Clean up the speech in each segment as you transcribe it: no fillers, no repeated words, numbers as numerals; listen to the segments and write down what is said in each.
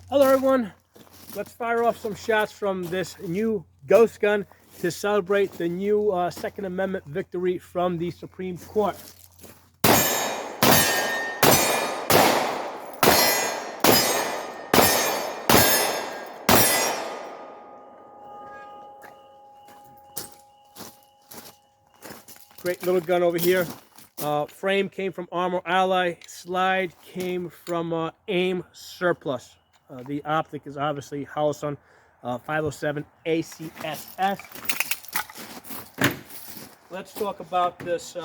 Hello everyone, let's fire off some shots from this new ghost gun to celebrate the new Second Amendment victory from the Supreme Court. Great little gun over here. Frame came from Armor Ally, slide came from AIM Surplus. The optic is obviously Holosun 507 ACSS. Let's talk about this.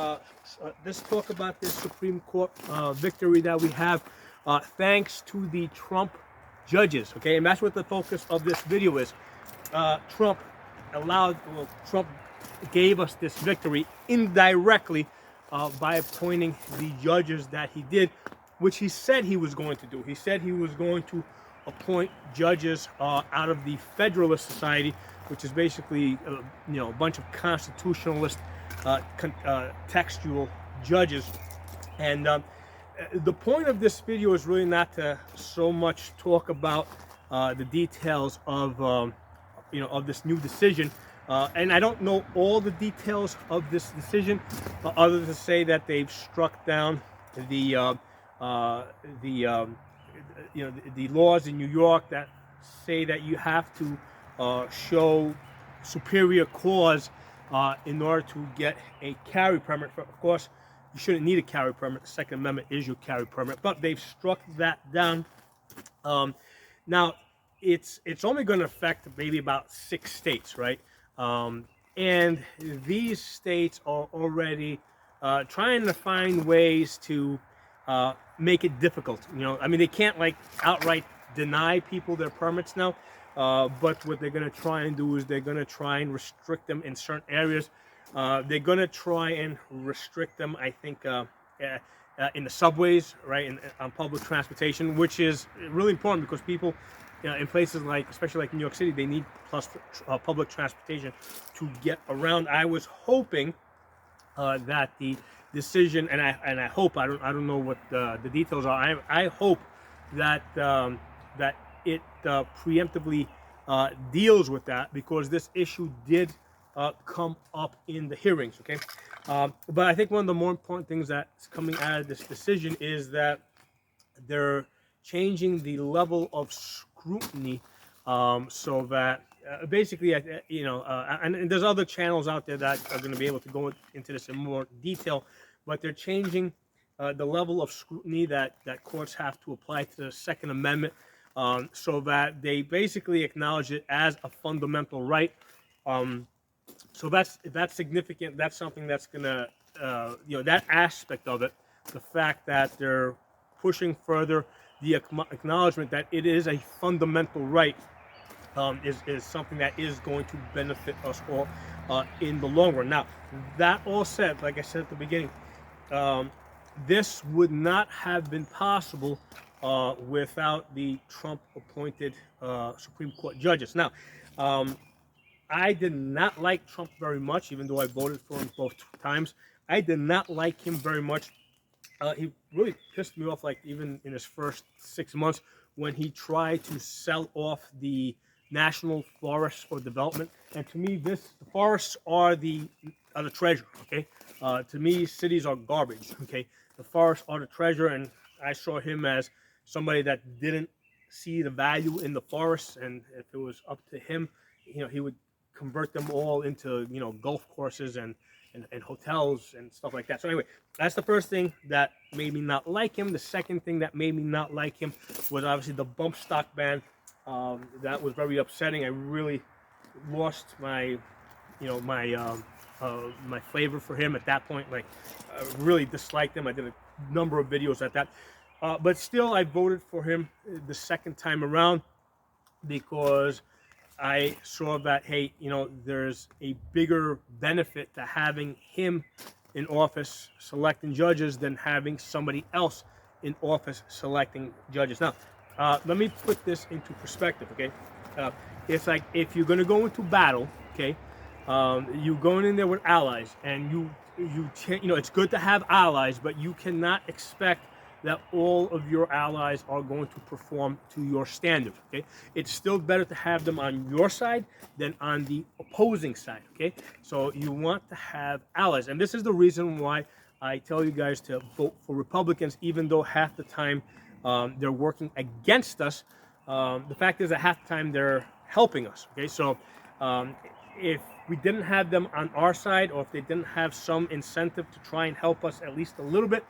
Let's talk about this Supreme Court victory that we have, thanks to the Trump judges. Okay, and that's what the focus of this video is. Trump gave us this victory indirectly by appointing the judges that he did, which he said he was going to do. He said he was going to appoint judges out of the Federalist Society, which is basically a bunch of constitutionalist textual judges. And the point of this video is really not to so much talk about the details of of this new decision. And I don't know all the details of this decision, other than to say that they've struck down the laws in New York that say that you have to show superior cause in order to get a carry permit. Of course, you shouldn't need a carry permit. The Second Amendment is your carry permit, but they've struck that down. Now, it's only going to affect maybe about 6 states, right? And these states are already trying to find ways to make it difficult. I mean, they can't like outright deny people their permits now, but what they're going to try and do is they're going to try and restrict them in certain areas. They're going to try and restrict them, I think, in the subways, right, on public transportation, which is really important because people in places like, especially like New York City, they need public transportation to get around. I was hoping that the decision, and I hope, I don't know what the details are. I hope that that it preemptively deals with that, because this issue did come up in the hearings. Okay, but I think one of the more important things that's coming out of this decision is that they're changing the level of scrutiny, so that basically, and there's other channels out there that are going to be able to go into this in more detail, but they're changing the level of scrutiny that courts have to apply to the Second Amendment, so that they basically acknowledge it as a fundamental right. So that's significant. That's something that's going to, that aspect of it, the fact that they're pushing further the acknowledgement that it is a fundamental right, is something that is going to benefit us all in the long run. Now, that all said, like I said at the beginning, this would not have been possible without the Trump-appointed Supreme Court judges. Now, I did not like Trump very much, even though I voted for him both times. I did not like him very much. He really pissed me off, like even in his first 6 months, when he tried to sell off the national forests for development. And to me, the forests are the treasure. Okay, to me, cities are garbage. Okay, the forests are the treasure, and I saw him as somebody that didn't see the value in the forests, and if it was up to him, he would convert them all into golf courses and hotels and stuff like that. So anyway, that's the first thing that made me not like him. The second thing that made me not like him was obviously the bump stock ban. That was very upsetting. I really lost my, my flavor for him at that point. Like, I really disliked him. I did a number of videos at that. But still, I voted for him the second time around because I saw that, hey, there's a bigger benefit to having him in office selecting judges than having somebody else in office selecting judges. Now, let me put this into perspective, okay? It's like if you're going to go into battle, okay, you're going in there with allies, and it's good to have allies, but you cannot expect that all of your allies are going to perform to your standards, okay? It's still better to have them on your side than on the opposing side, okay? So you want to have allies, and this is the reason why I tell you guys to vote for Republicans, even though half the time they're working against us. The fact is that half the time they're helping us, okay? So if we didn't have them on our side, or if they didn't have some incentive to try and help us at least a little bit,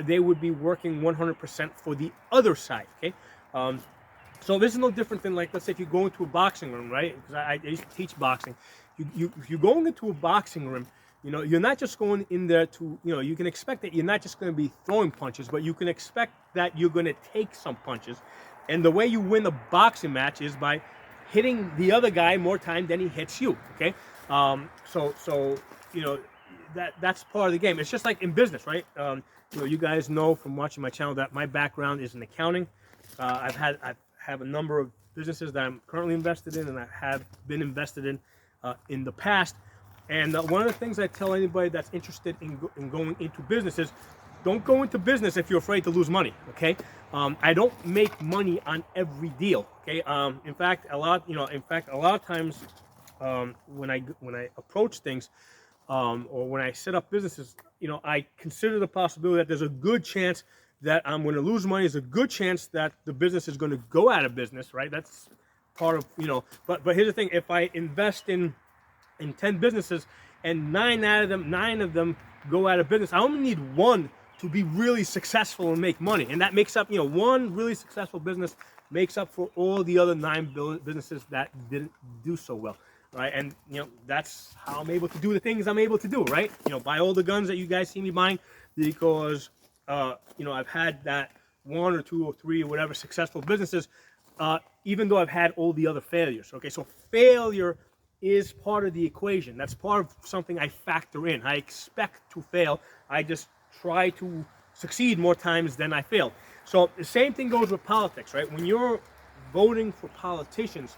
they would be working 100% for the other side, okay? So this is no different than, like, let's say if you go into a boxing room, right? Because I used to teach boxing. If you're going into a boxing room, you know, you're not just going in there to, you know, you can expect that you're not just going to be throwing punches, but you can expect that you're going to take some punches. And the way you win a boxing match is by hitting the other guy more time than he hits you, okay? So you know, that's part of the game. It's just like in business, right? You know, you guys know from watching my channel that my background is in accounting. I have a number of businesses that I'm currently invested in, and I have been invested in the past. And one of the things I tell anybody that's interested in going into business is, don't go into business if you're afraid to lose money, okay? I don't make money on every deal, okay? In fact, a lot of times when I approach things, or when I set up businesses, you know, I consider the possibility that there's a good chance that I'm going to lose money. There's a good chance that the business is going to go out of business, right? That's part of, you know, but here's the thing: if I invest in 10 businesses and nine of them go out of business, I only need one to be really successful and make money, and that makes up, you know, one really successful business makes up for all the other 9 businesses that didn't do so well, right? And you know, that's how I'm able to do the things I'm able to do, right? You know, buy all the guns that you guys see me buying, because you know, I've had that 1 or 2 or 3 or whatever successful businesses, even though I've had all the other failures. Okay, so failure is part of the equation. That's part of something I factor in. I expect to fail. I just try to succeed more times than I fail. So the same thing goes with politics, right? When you're voting for politicians,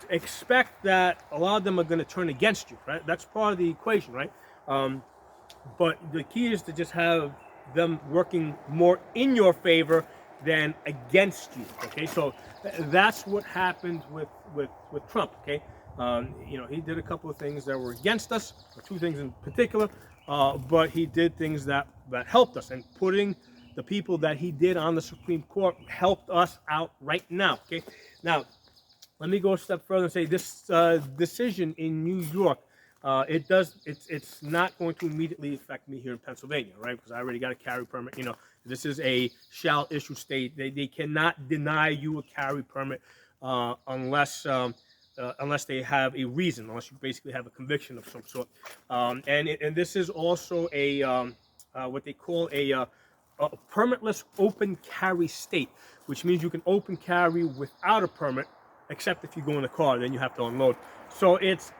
expect that a lot of them are going to turn against you, right? That's part of the equation, right? But the key is to just have them working more in your favor than against you, okay? So that's what happened with Trump, okay? You know, he did a couple of things that were against us, or 2 things in particular, but he did things that helped us, and putting the people that he did on the Supreme Court helped us out right now, okay? Now, let me go a step further and say this decision in New York, it's not going to immediately affect me here in Pennsylvania, right? Because I already got a carry permit. You know, this is a shall issue state. They cannot deny you a carry permit unless they have a reason, unless you basically have a conviction of some sort. And this is also a what they call a permitless open carry state, which means you can open carry without a permit, except if you go in a car, then you have to unload. So it's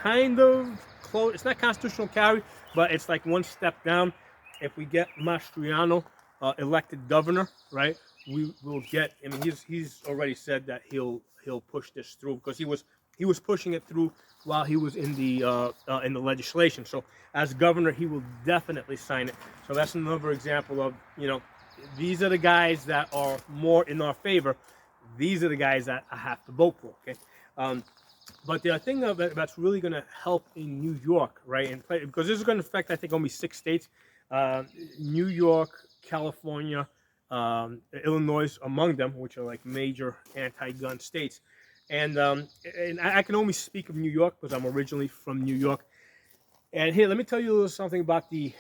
kind of close. It's not constitutional carry, but it's like one step down. If we get Mastriano elected governor, right, we will get. I mean, he's already said that he'll push this through, because he was pushing it through while he was in the legislation. So as governor, he will definitely sign it. So that's another example of, you know, these are the guys that are more in our favor. These are the guys that I have to vote for, okay? But the thing that's really going to help in New York, right, and because this is going to affect, I think, only 6 states, New York, California, Illinois among them, which are like major anti-gun states. And I can only speak of New York because I'm originally from New York. And here, let me tell you a little something about the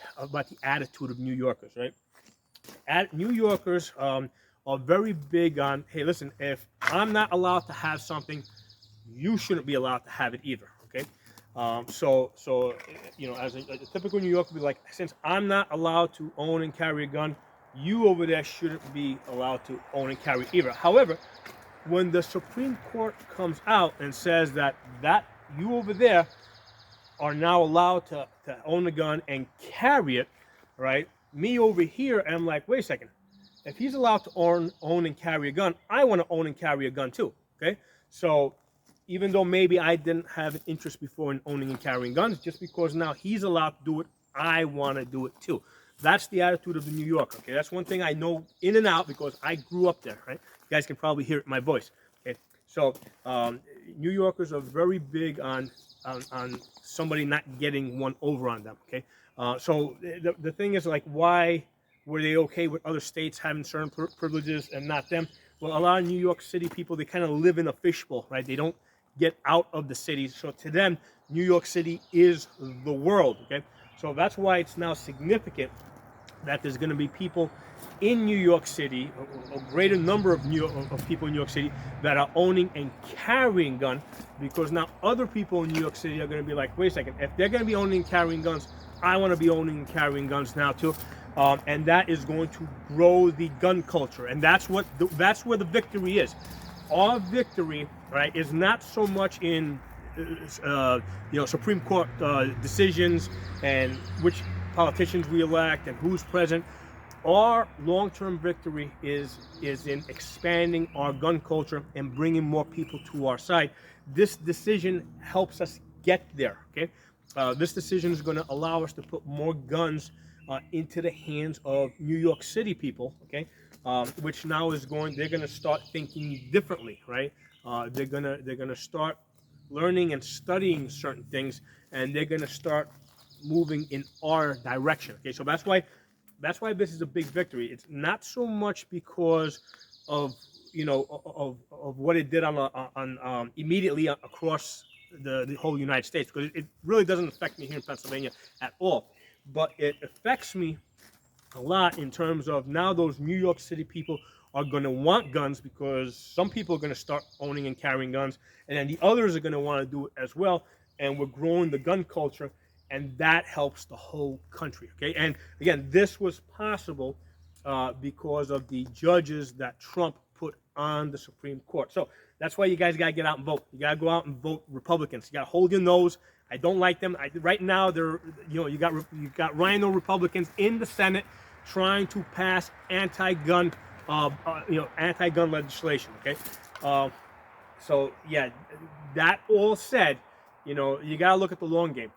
attitude of New Yorkers, right? New Yorkers are very big on, hey, listen, if I'm not allowed to have something, you shouldn't be allowed to have it either, okay? So you know, as a typical New Yorker would be like, since I'm not allowed to own and carry a gun, you over there shouldn't be allowed to own and carry either. However, when the Supreme Court comes out and says that you over there are now allowed to own a gun and carry it, right? Me over here, I'm like, wait a second. If he's allowed to own and carry a gun, I want to own and carry a gun too, okay? So even though maybe I didn't have an interest before in owning and carrying guns, just because now he's allowed to do it, I want to do it too. That's the attitude of the New Yorker. Okay, that's one thing I know in and out because I grew up there. Right, you guys can probably hear it in my voice. Okay, so New Yorkers are very big on somebody not getting one over on them. Okay, so the thing is, like, why were they okay with other states having certain privileges and not them? Well, a lot of New York City people, they kind of live in a fishbowl, right? They don't get out of the city. So to them, New York City is the world, okay? So that's why it's now significant that there's going to be people in New York City, a greater number of people in New York City that are owning and carrying guns, because now other people in New York City are going to be like, wait a second, if they're going to be owning and carrying guns, I want to be owning and carrying guns now too. And that is going to grow the gun culture, and that's where the victory is. Our victory, right, is not so much in Supreme Court decisions and which politicians we elect and who's present. Our long-term victory is in expanding our gun culture and bringing more people to our side. This decision helps us get there. Okay, this decision is going to allow us to put more guns into the hands of New York City people. Okay, which now they're going to start thinking differently, right? They're gonna start learning and studying certain things, and they're going to start moving in our direction. Okay, so that's why this is a big victory. It's not so much because of of what it did on immediately across the whole United States, because it really doesn't affect me here in Pennsylvania at all, but it affects me a lot in terms of now those New York City people are going to want guns, because some people are going to start owning and carrying guns, and then the others are going to want to do it as well, and we're growing the gun culture, and that helps the whole country. Okay, and again, this was possible because of the judges that Trump put on the Supreme Court. So that's why you guys got to get out and vote. You got to go out and vote Republicans. You got to hold your nose. I don't like them. Right now, you got rhino Republicans in the Senate trying to pass anti-gun legislation. Okay, so yeah, that all said, you got to look at the long game.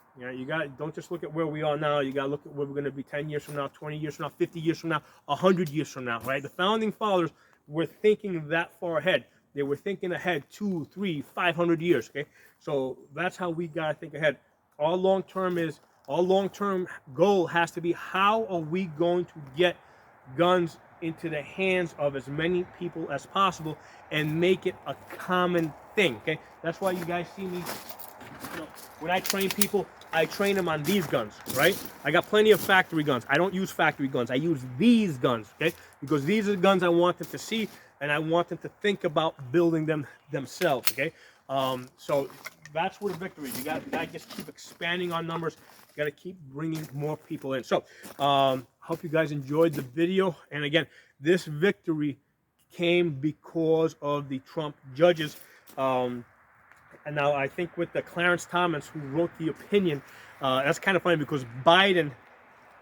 Don't just look at where we are now. You got to look at where we're going to be 10 years from now, 20 years from now, 50 years from now, 100 years from now, right? The founding fathers were thinking that far ahead. They were thinking ahead 200, 300, 500 years, okay? So that's how we got to think ahead. Our long-term goal has to be, how are we going to get guns into the hands of as many people as possible and make it a common thing, okay? That's why you guys see me, when I train people, I train them on these guns, right? I got plenty of factory guns. I don't use factory guns. I use these guns, okay? Because these are the guns I want them to see, and I want them to think about building them themselves, okay? So that's where the victory is. You got to just keep expanding our numbers. You got to keep bringing more people in. So hope you guys enjoyed the video. And again, this victory came because of the Trump judges. And now I think with the Clarence Thomas, who wrote the opinion, that's kind of funny because Biden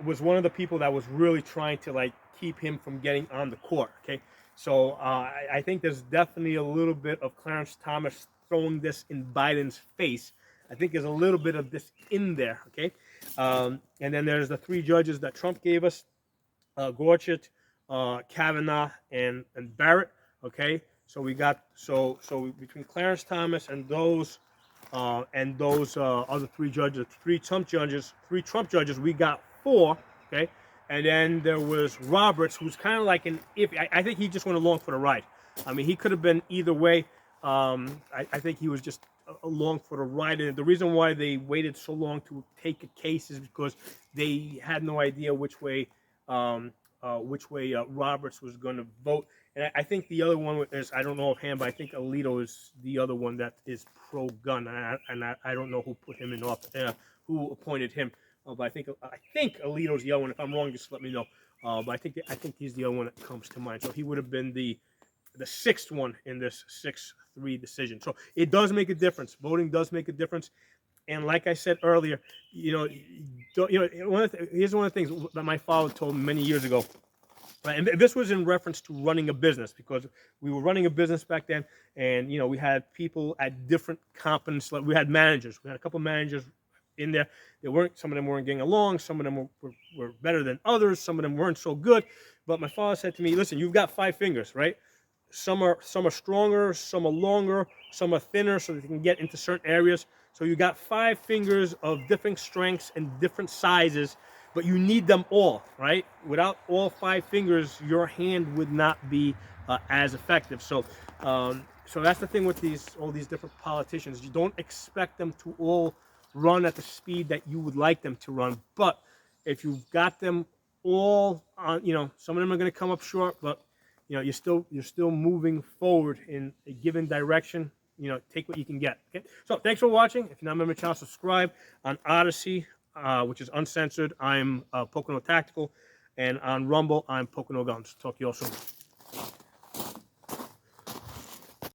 was one of the people that was really trying to keep him from getting on the court. Okay, so I think there's definitely a little bit of Clarence Thomas throwing this in Biden's face. I think there's a little bit of this in there. Okay, and then there's the three judges that Trump gave us: Gorsuch, Kavanaugh, and Barrett. Okay. So we got so between Clarence Thomas and those other three judges, three Trump judges, we got four. Okay, and then there was Roberts, who's kind of like an iffy. I think he just went along for the ride. I mean, he could have been either way. I think he was just along for the ride, and the reason why they waited so long to take a case is because they had no idea which way Roberts was going to vote. And I think the other one is, I don't know offhand, but I think Alito is the other one that is pro-gun, and I don't know who put him in office, who appointed him. But I think Alito's the other one. If I'm wrong, just let me know. But I think he's the other one that comes to mind. So he would have been the sixth one in this 6-3 decision. So it does make a difference. Voting does make a difference. And like I said earlier, here's one of the things that my father told me many years ago. Right, and this was in reference to running a business, because we were running a business back then, and we had people at different companies. We had managers. We had a couple managers in there. Some of them weren't getting along. Some of them were better than others. Some of them weren't so good. But my father said to me, listen, you've got 5 fingers, right? Some are stronger, some are longer, some are thinner, so they can get into certain areas. So you got 5 fingers of different strengths and different sizes, but you need them all, right? Without all 5 fingers, your hand would not be as effective. So, so that's the thing with all these different politicians. You don't expect them to all run at the speed that you would like them to run, but if you've got them all on, some of them are going to come up short, but you're still moving forward in a given direction. Take what you can get. Okay. So thanks for watching. If you're not a member of the channel, subscribe on Odyssey, which is uncensored. I'm Pocono Tactical, and on Rumble, I'm Pocono Guns. Talk to you all soon.